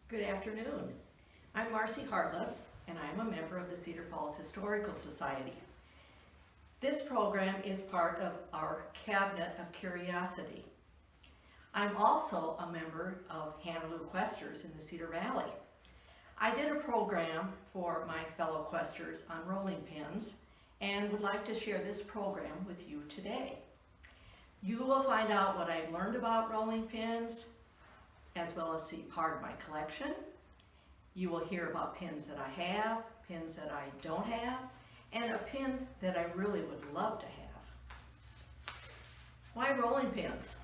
Good afternoon. I'm Marcy Hartleip, and I'm a member of the Cedar Falls Historical Society. This program is part of our Cabinet of Curiosity. I'm also a member of Hanaloo Questers in the Cedar Valley. I did a program for my fellow Questers on rolling pins and would like to share this program with you today. You will find out what I've learned about rolling pins, as well as see part of my collection. You will hear about pins that I have, pins that I don't have, and a pin that I really would love to have. Why rolling pins?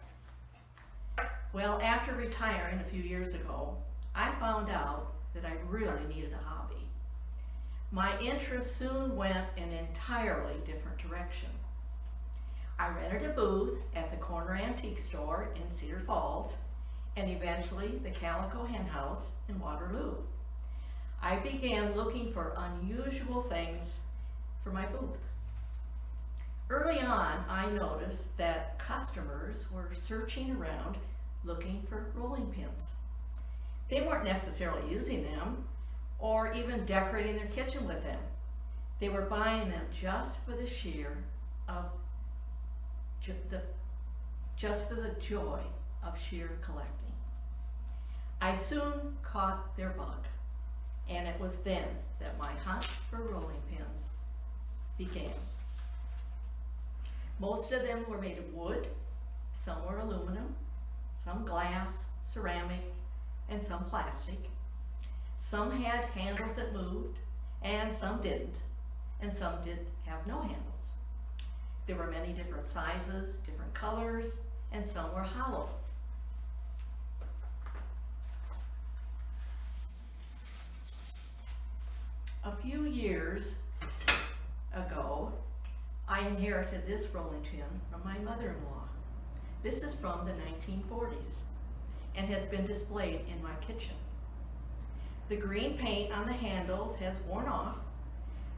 Well, after retiring a few years ago, I found out that I really needed a hobby. My interest soon went in an entirely different direction. I rented a booth at the Corner Antique Store in Cedar Falls, and eventually the Calico Hen House in Waterloo. I began looking for unusual things for my booth. Early on, I noticed that customers were searching around looking for rolling pins. They weren't necessarily using them or even decorating their kitchen with them. They were buying them just for the joy of sheer collecting. I soon caught their bug, and it was then that my hunt for rolling pins began. Most of them were made of wood, some were aluminum, some glass, ceramic, and some plastic. Some had handles that moved, and some didn't, and some did have no handles. There were many different sizes, different colors, and some were hollow. A few years ago, I inherited this rolling pin from my mother-in-law. This is from the 1940s and has been displayed in my kitchen. The green paint on the handles has worn off,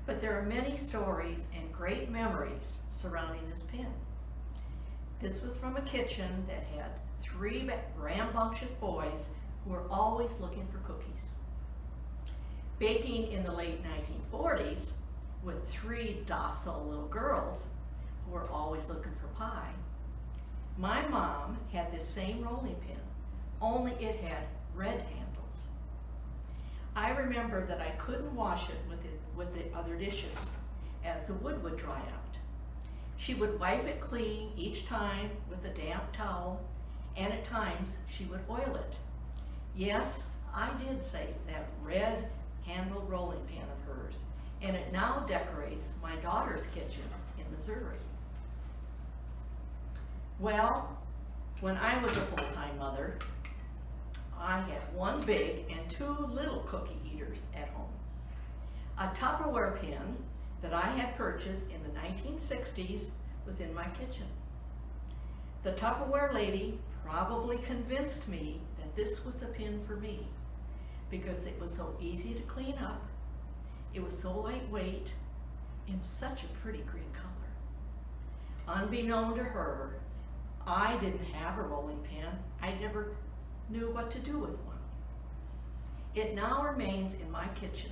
but there are many stories and great memories surrounding this pin. This was from a kitchen that had 3 rambunctious boys who were always looking for cookies. Baking in the late 1940s with 3 docile little girls who were always looking for pie, my mom had this same rolling pin, only it had red handles. I remember that I couldn't wash it with the other dishes, as the wood would dry out. She would wipe it clean each time with a damp towel, and at times she would oil it. Yes, I did save that red handle rolling pin of hers, and it now decorates my daughter's kitchen in Missouri. Well, when I was a full-time mother, I had 1 big and 2 little cookie eaters at home. A Tupperware Pen that I had purchased in the 1960s was in my kitchen. The Tupperware lady probably convinced me that this was the pin for me because it was so easy to clean up, it was so lightweight, in such a pretty green color. Unbeknown to her, I didn't have a rolling pin. I never knew what to do with one. It now remains in my kitchen.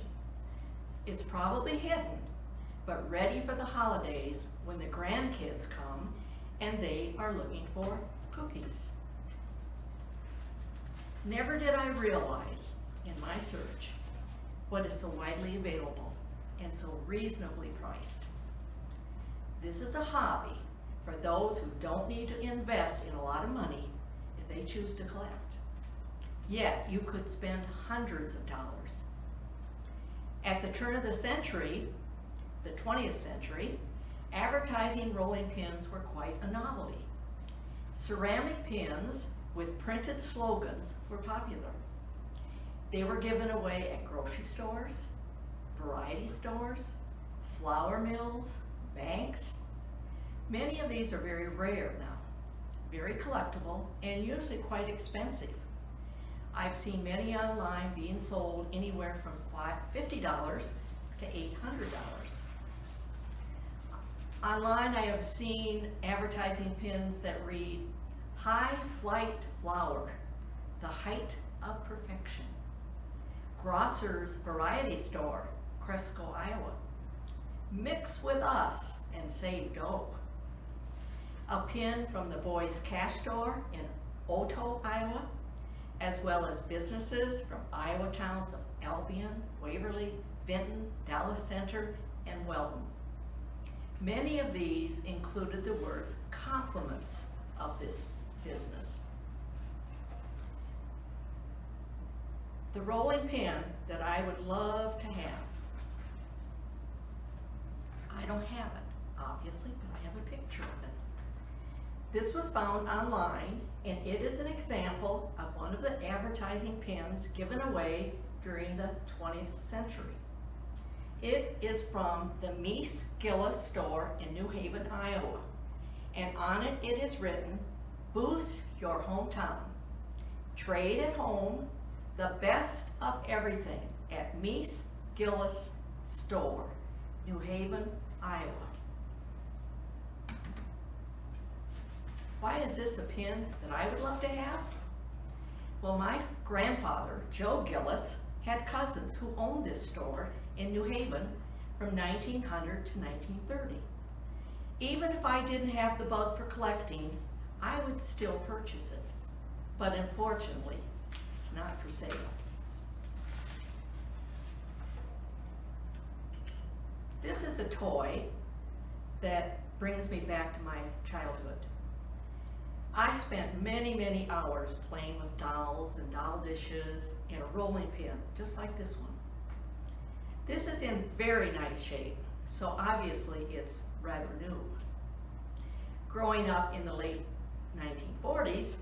It's probably hidden, but ready for the holidays when the grandkids come and they are looking for cookies. Never did I realize in my search what is so widely available and so reasonably priced. This is a hobby for those who don't need to invest in a lot of money if they choose to collect. Yet you could spend hundreds of dollars. At the turn of the century, the 20th century, advertising rolling pins were quite a novelty. Ceramic pins with printed slogans were popular. They were given away at grocery stores, variety stores, flour mills, banks. Many of these are very rare now, very collectible, and usually quite expensive. I've seen many online being sold anywhere from $50 to $800. Online I have seen advertising pins that read, "High Flight Flower, the height of perfection." Grosser's Variety Store, Cresco, Iowa. Mix with us and save dough. A pin from the Boys Cash Store in Otto, Iowa, as well as businesses from Iowa towns of Albion, Waverly, Vinton, Dallas Center, and Weldon. Many of these included the words compliments of this business. The rolling pin that I would love to have. I don't have it, obviously, but I have a picture of it. This was found online, and it is an example of one of the advertising pins given away during the 20th century. It is from the Mies Gillis store in New Haven, Iowa, and on it is written, "Boost your hometown. Trade at home, the best of everything at Mies Gillis store, New Haven, Iowa." Why is this a pin that I would love to have? Well, my grandfather, Joe Gillis, had cousins who owned this store in New Haven from 1900 to 1930. Even if I didn't have the bug for collecting, I would still purchase it. But unfortunately, it's not for sale. This is a toy that brings me back to my childhood. I spent many, many hours playing with dolls and doll dishes and a rolling pin, just like this one. This is in very nice shape, so obviously it's rather new. Growing up in the late 1940s,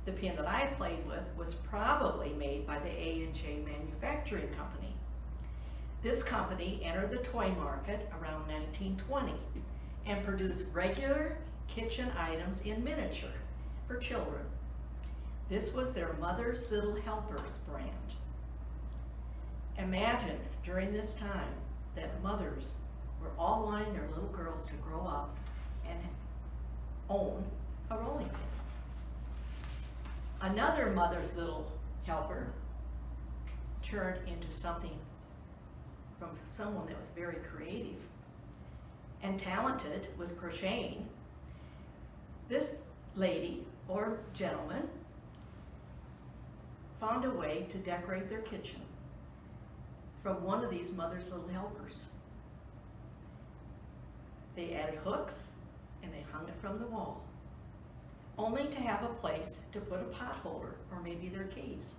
the pin that I played with was probably made by the A&J Manufacturing Company. This company entered the toy market around 1920 and produced regular kitchen items in miniature for children. This was their Mother's Little Helpers brand. Imagine during this time that mothers were all wanting their little girls to grow up and own a rolling pin. Another Mother's Little Helper turned into something from someone that was very creative and talented with crocheting. This lady or gentleman found a way to decorate their kitchen from one of these Mother's Little Helpers. They added hooks and they hung it from the wall, only to have a place to put a pot holder or maybe their keys.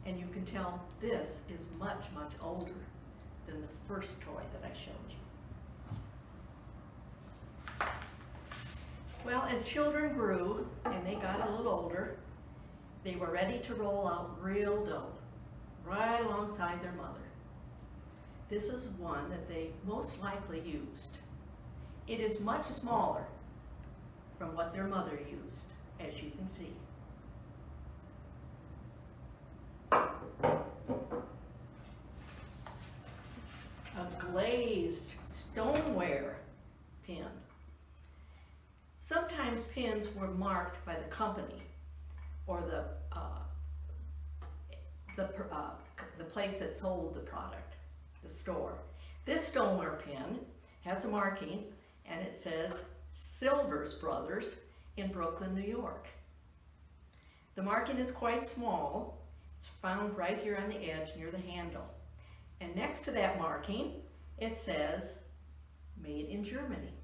And you can tell this is much, much older than the first toy that I showed you. Well, as children grew and they got a little older, they were ready to roll out real dough right alongside their mother. This is one that they most likely used. It is much smaller from what their mother used, as you can see. A glazed stoneware pin. Sometimes pins were marked by the company or the place that sold the product, the store. This stoneware pin has a marking and it says Silvers Brothers in Brooklyn, New York. The marking is quite small. It's found right here on the edge near the handle. And next to that marking, it says Made in Germany.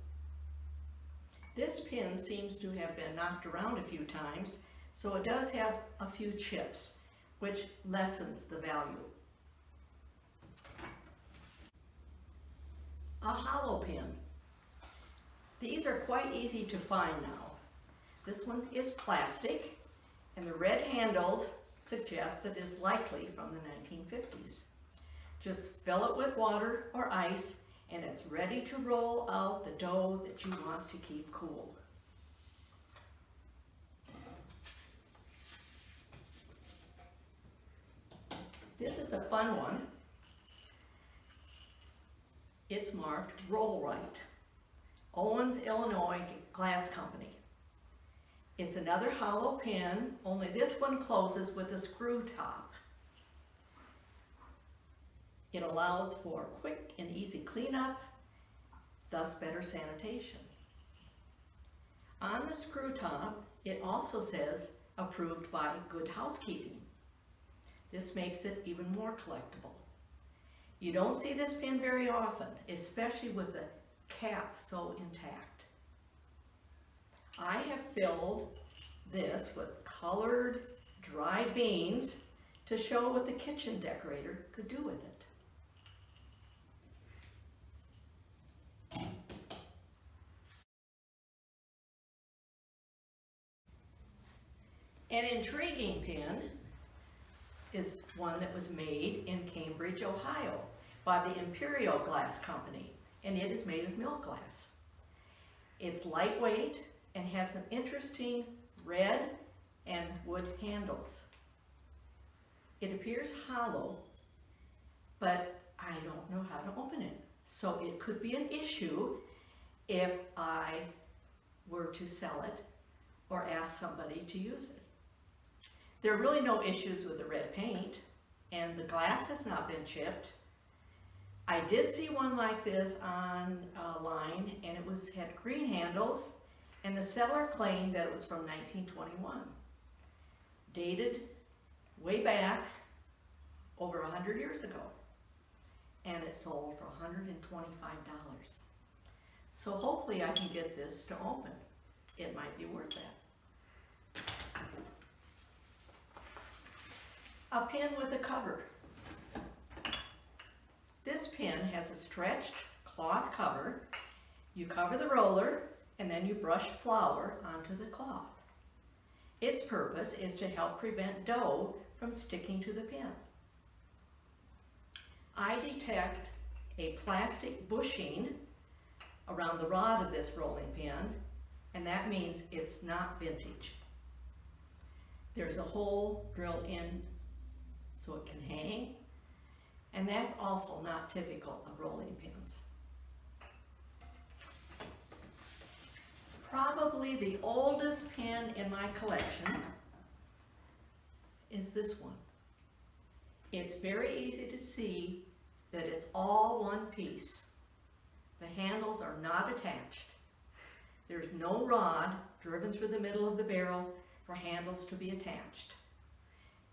This pin seems to have been knocked around a few times, so it does have a few chips, which lessens the value. A hollow pin. These are quite easy to find now. This one is plastic, and the red handles suggest that it's likely from the 1950s. Just fill it with water or ice, and it's ready to roll out the dough that you want to keep cool. This is a fun one. It's marked Roll Right, Owens, Illinois Glass Company. It's another hollow pin, only this one closes with a screw top. It allows for quick and easy cleanup, thus better sanitation. On the screw top, it also says approved by Good Housekeeping. This makes it even more collectible. You don't see this pen very often, especially with the cap so intact. I have filled this with colored dried beans to show what the kitchen decorator could do with it. An intriguing pen is one that was made in Cambridge, Ohio by the Imperial Glass Company, and it is made of milk glass. It's lightweight and has some interesting red and wood handles. It appears hollow, but I don't know how to open it. So it could be an issue if I were to sell it or ask somebody to use it. There are really no issues with the red paint, and the glass has not been chipped. I did see one like this online, and it had green handles, and the seller claimed that it was from 1921. Dated way back over 100 years ago, and it sold for $125. So hopefully I can get this to open. It might be worth that. A pen with a cover. This pen has a stretched cloth cover. You cover the roller and then you brush flour onto the cloth. Its purpose is to help prevent dough from sticking to the pen. I detect a plastic bushing around the rod of this rolling pin, and that means it's not vintage. There's a hole drilled in so it can hang, and that's also not typical of rolling pins. Probably the oldest pen in my collection is this one. It's very easy to see that it's all one piece. The handles are not attached. There's no rod driven through the middle of the barrel for handles to be attached.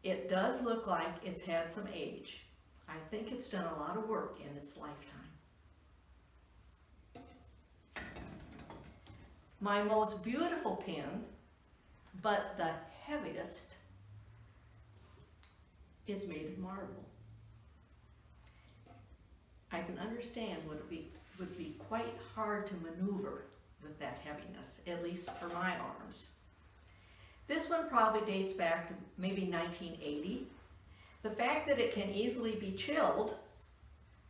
It does look like it's had some age. I think it's done a lot of work in its lifetime. My most beautiful pen, but the heaviest, is made of marble. I can understand would be quite hard to maneuver with that heaviness, at least for my arms. This one probably dates back to maybe 1980. The fact that it can easily be chilled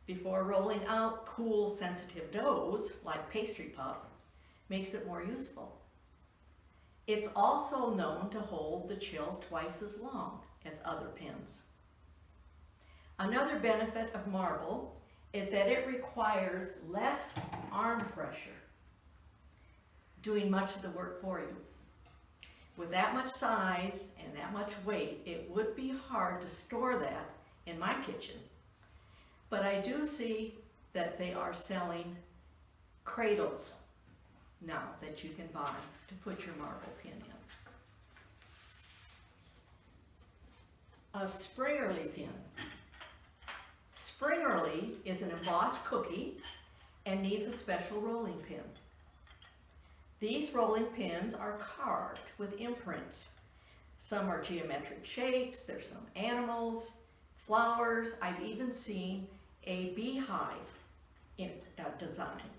before rolling out cool, sensitive doughs like pastry puff makes it more useful. It's also known to hold the chill twice as long as other pens. Another benefit of marble is that it requires less arm pressure, doing much of the work for you. With that much size and that much weight, it would be hard to store that in my kitchen. But I do see that they are selling cradles now that you can buy to put your marble pin in. A Springerly pin. Springerly is an embossed cookie and needs a special rolling pin. These rolling pins are carved with imprints. Some are geometric shapes, there's some animals, flowers. I've even seen a beehive design.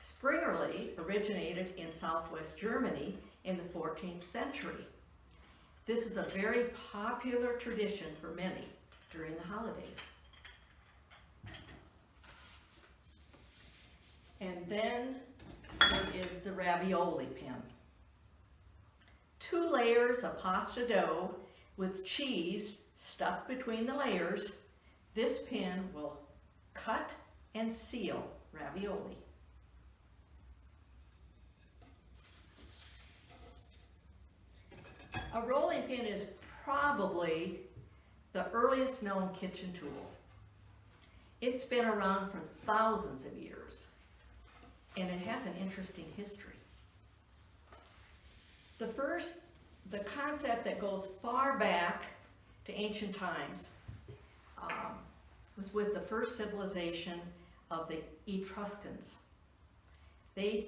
Springerly originated in southwest Germany in the 14th century. This is a very popular tradition for many during the holidays. And then there is the Ravioli Pin. 2 layers of pasta dough with cheese stuffed between the layers. This pin will cut and seal ravioli. A rolling pin is probably the earliest known kitchen tool. It's been around for thousands of years, and it has an interesting history. The concept that goes far back to ancient times was with the first civilization of the Etruscans. They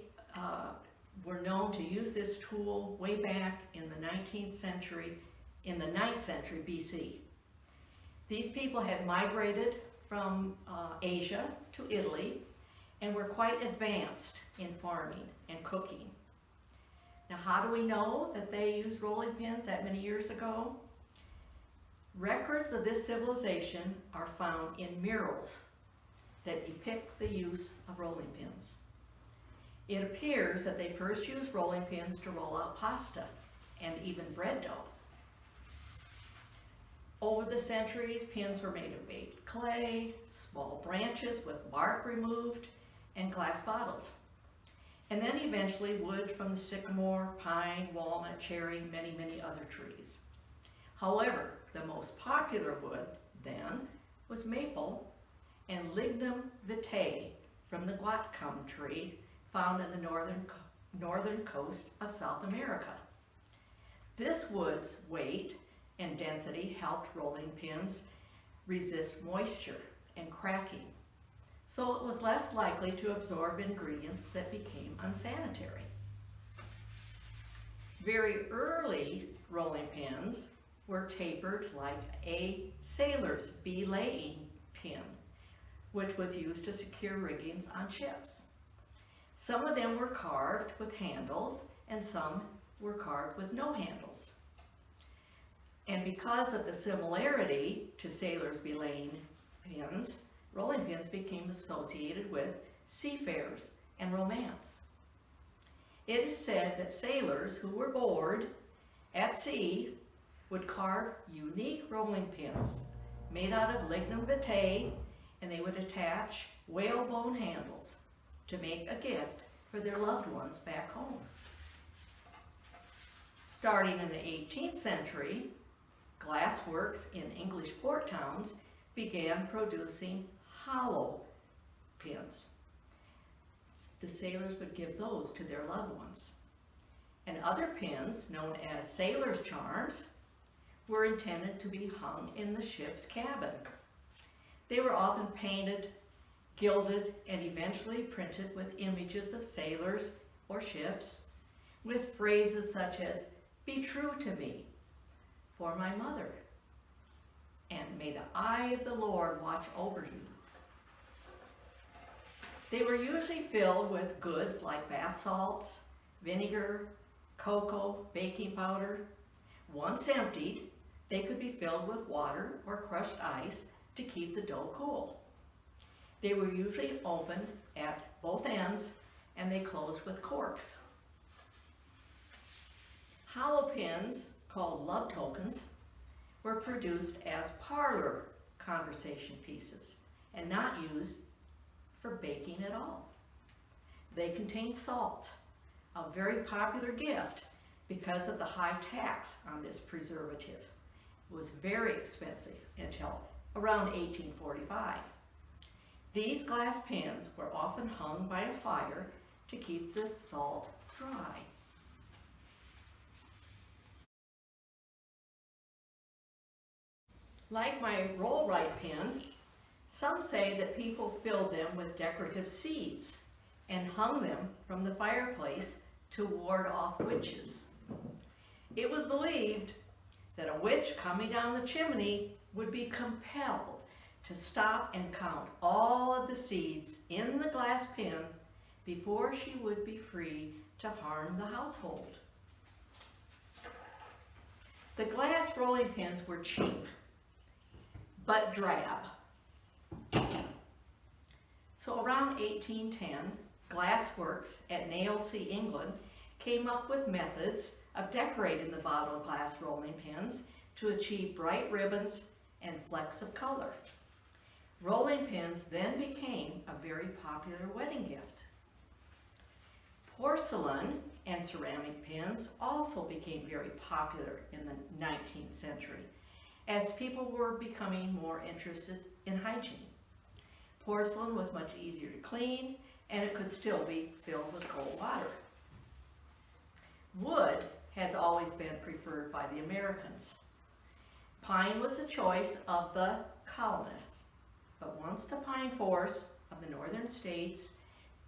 were known to use this tool way back in the 19th century, in the 9th century BC. These people had migrated from Asia to Italy and were quite advanced in farming and cooking. Now, how do we know that they used rolling pins that many years ago? Records of this civilization are found in murals that depict the use of rolling pins. It appears that they first used rolling pins to roll out pasta and even bread dough. Over the centuries, pins were made of baked clay, small branches with bark removed, and glass bottles. And then eventually wood from the sycamore, pine, walnut, cherry, many, many other trees. However, the most popular wood then was maple and lignum vitae from the guatcum tree found in the northern coast of South America. This wood's weight and density helped rolling pins resist moisture and cracking, so it was less likely to absorb ingredients that became unsanitary. Very early rolling pins were tapered like a sailor's belaying pin, which was used to secure riggings on ships. Some of them were carved with handles and some were carved with no handles. And because of the similarity to sailors' belaying pins, rolling pins became associated with seafarers and romance. It is said that sailors who were bored at sea would carve unique rolling pins made out of lignum vitae, and they would attach whalebone handles to make a gift for their loved ones back home. Starting in the 18th century, glassworks in English port towns began producing hollow pins. The sailors would give those to their loved ones. And other pins, known as sailors' charms, were intended to be hung in the ship's cabin. They were often painted, gilded, and eventually printed with images of sailors or ships, with phrases such as, "Be true to me, for my mother," and "May the eye of the Lord watch over you." They were usually filled with goods like bath salts, vinegar, cocoa, baking powder. Once emptied, they could be filled with water or crushed ice to keep the dough cool. They were usually opened at both ends and they closed with corks. Hollow pins, called love tokens, were produced as parlor conversation pieces and not used for baking at all. They contained salt, a very popular gift because of the high tax on this preservative. It was very expensive until around 1845. These glass pans were often hung by a fire to keep the salt dry. Like my roll-right pin, some say that people filled them with decorative seeds and hung them from the fireplace to ward off witches. It was believed that a witch coming down the chimney would be compelled to stop and count all of the seeds in the glass pin before she would be free to harm the household. The glass rolling pins were cheap, but drab. So around 1810, glassworks at Nailsea, England, came up with methods of decorating the bottle glass rolling pins to achieve bright ribbons and flecks of color. Rolling pins then became a very popular wedding gift. Porcelain and ceramic pins also became very popular in the 19th century as people were becoming more interested in hygiene. Porcelain was much easier to clean, and it could still be filled with cold water. Wood has always been preferred by the Americans. Pine was the choice of the colonists, but once the pine forests of the northern states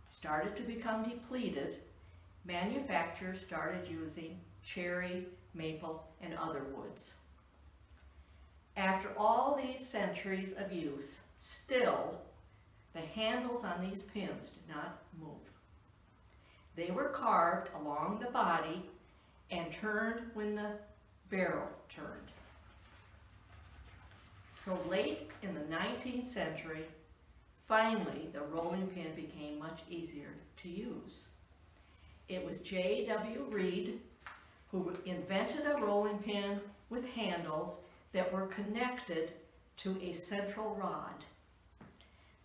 started to become depleted, manufacturers started using cherry, maple, and other woods. After all these centuries of use, still, the handles on these pins did not move. They were carved along the body and turned when the barrel turned. So late in the 19th century, finally the rolling pin became much easier to use. It was J.W. Reed who invented a rolling pin with handles that were connected to a central rod.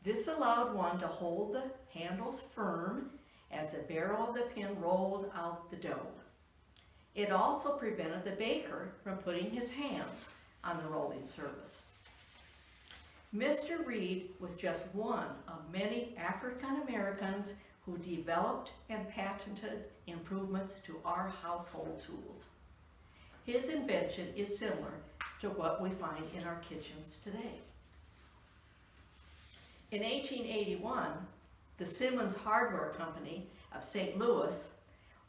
This allowed one to hold the handles firm as the barrel of the pin rolled out the dough. It also prevented the baker from putting his hands on the rolling surface. Mr. Reed was just one of many African Americans who developed and patented improvements to our household tools. His invention is similar to what we find in our kitchens today. In 1881, the Simmons Hardware Company of St. Louis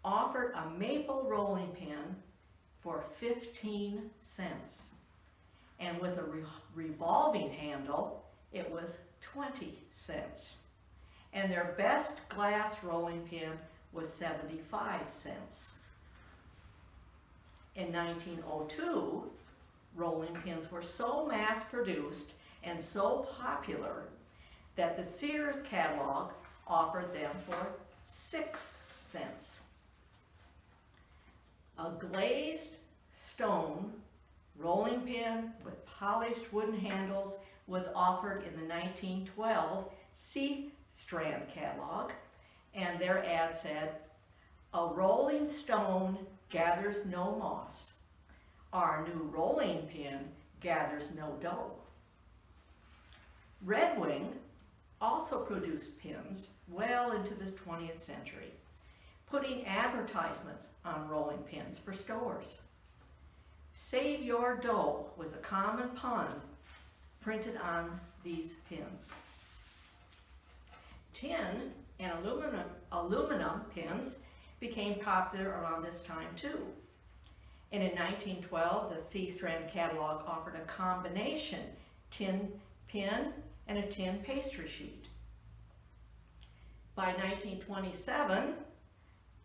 offered a maple rolling pin for 15 cents. And with a revolving handle, it was 20 cents. And their best glass rolling pin was 75 cents. In 1902, rolling pins were so mass-produced and so popular that the Sears catalog offered them for 6 cents. A glazed stone rolling pin with polished wooden handles was offered in the 1912 C-Strand catalog, and their ad said, "A rolling stone gathers no moss. Our new rolling pin gathers no dough." Red Wing also produced pins well into the 20th century, putting advertisements on rolling pins for stores. "Save your dough" was a common pun printed on these pins. Tin and aluminum pins became popular around this time too. And in 1912, the C-Strand catalog offered a combination tin pin and a tin pastry sheet. By 1927,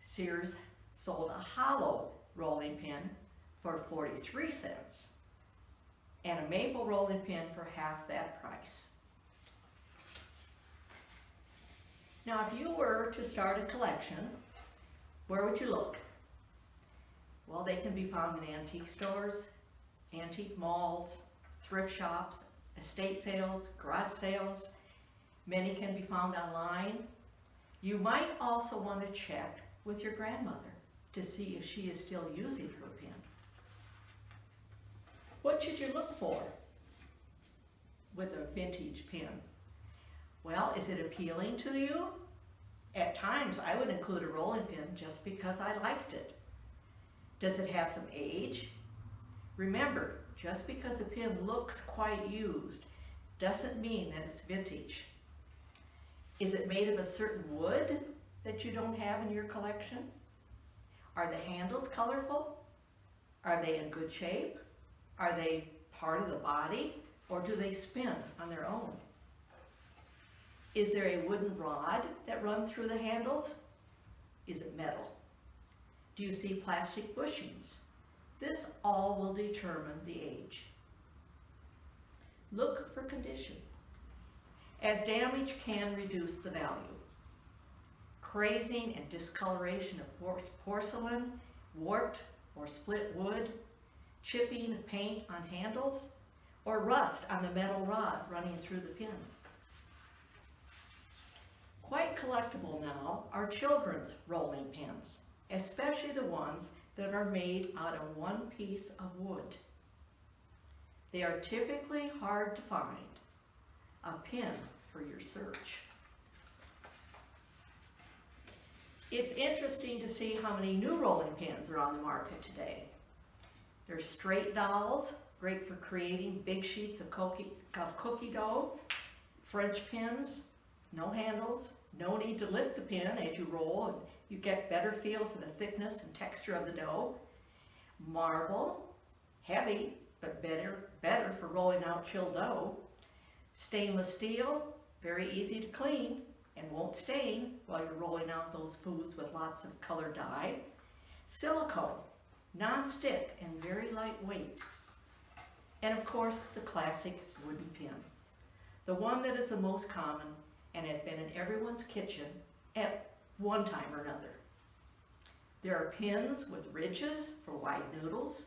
Sears sold a hollow rolling pin for 43 cents and a maple rolling pin for half that price. Now, if you were to start a collection, where would you look? Well, they can be found in antique stores, antique malls, thrift shops, estate sales, garage sales. Many can be found online. You might also want to check with your grandmother to see if she is still using her pin. What should you look for with a vintage pin? Well, is it appealing to you? At times, I would include a rolling pin just because I liked it. Does it have some age? Remember, just because a pin looks quite used doesn't mean that it's vintage. Is it made of a certain wood that you don't have in your collection? Are the handles colorful? Are they in good shape? Are they part of the body, or do they spin on their own? Is there a wooden rod that runs through the handles? Is it metal? Do you see plastic bushings? This all will determine the age. Look for condition, as damage can reduce the value. Crazing and discoloration of porcelain, warped or split wood, chipping paint on handles, or rust on the metal rod running through the pin. Quite collectible now are children's rolling pins, especially the ones that are made out of one piece of wood. They are typically hard to find. A pin for your search. It's interesting to see how many new rolling pins are on the market today. There's straight dowels, great for creating big sheets of cookie dough. French pins, no handles, no need to lift the pin as you roll, and you get better feel for the thickness and texture of the dough. Marble, heavy, but better for rolling out chilled dough. Stainless steel, very easy to clean and won't stain while you're rolling out those foods with lots of colored dye. Silicone, non-stick and very lightweight. And of course, the classic wooden pin, the one that is the most common and has been in everyone's kitchen at one time or another. There are pins with ridges for wide noodles.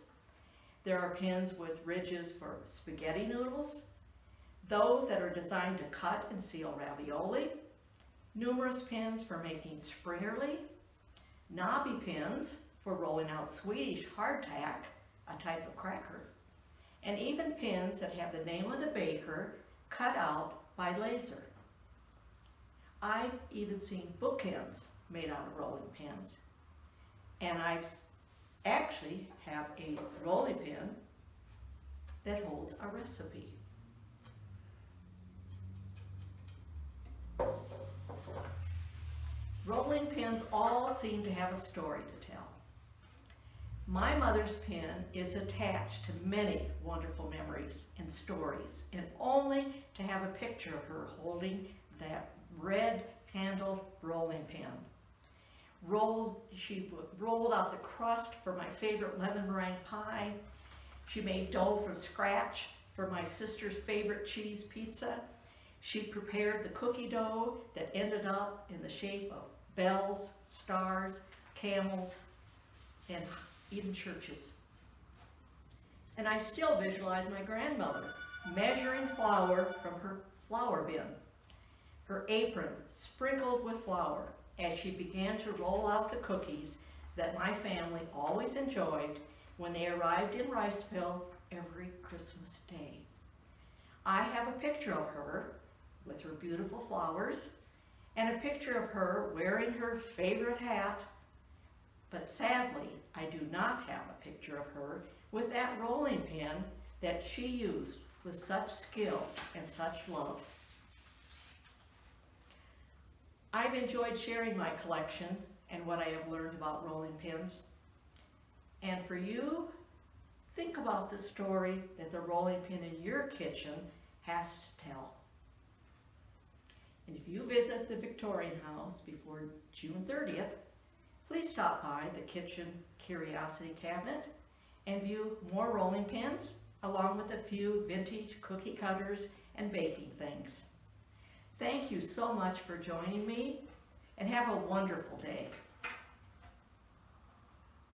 There are pins with ridges for spaghetti noodles, those that are designed to cut and seal ravioli, numerous pins for making springerly, knobby pins for rolling out Swedish hardtack, a type of cracker, and even pins that have the name of the baker cut out by laser. I've even seen bookends made out of rolling pins, and I actually have a rolling pin that holds a recipe. Rolling pins all seem to have a story to tell. My mother's pin is attached to many wonderful memories and stories, and only to have a picture of her holding that red-handled rolling pin. She rolled out the crust for my favorite lemon meringue pie. She made dough from scratch for my sister's favorite cheese pizza. She prepared the cookie dough that ended up in the shape of bells, stars, camels, and even churches. And I still visualize my grandmother measuring flour from her flour bin, her apron sprinkled with flour, as she began to roll out the cookies that my family always enjoyed when they arrived in Riceville every Christmas Day. I have a picture of her with her beautiful flowers and a picture of her wearing her favorite hat, but sadly, I do not have a picture of her with that rolling pin that she used with such skill and such love. I've enjoyed sharing my collection and what I have learned about rolling pins. And for you, think about the story that the rolling pin in your kitchen has to tell. And if you visit the Victorian House before June 30th, please stop by the kitchen curiosity cabinet and view more rolling pins, along with a few vintage cookie cutters and baking things. Thank you so much for joining me, and have a wonderful day.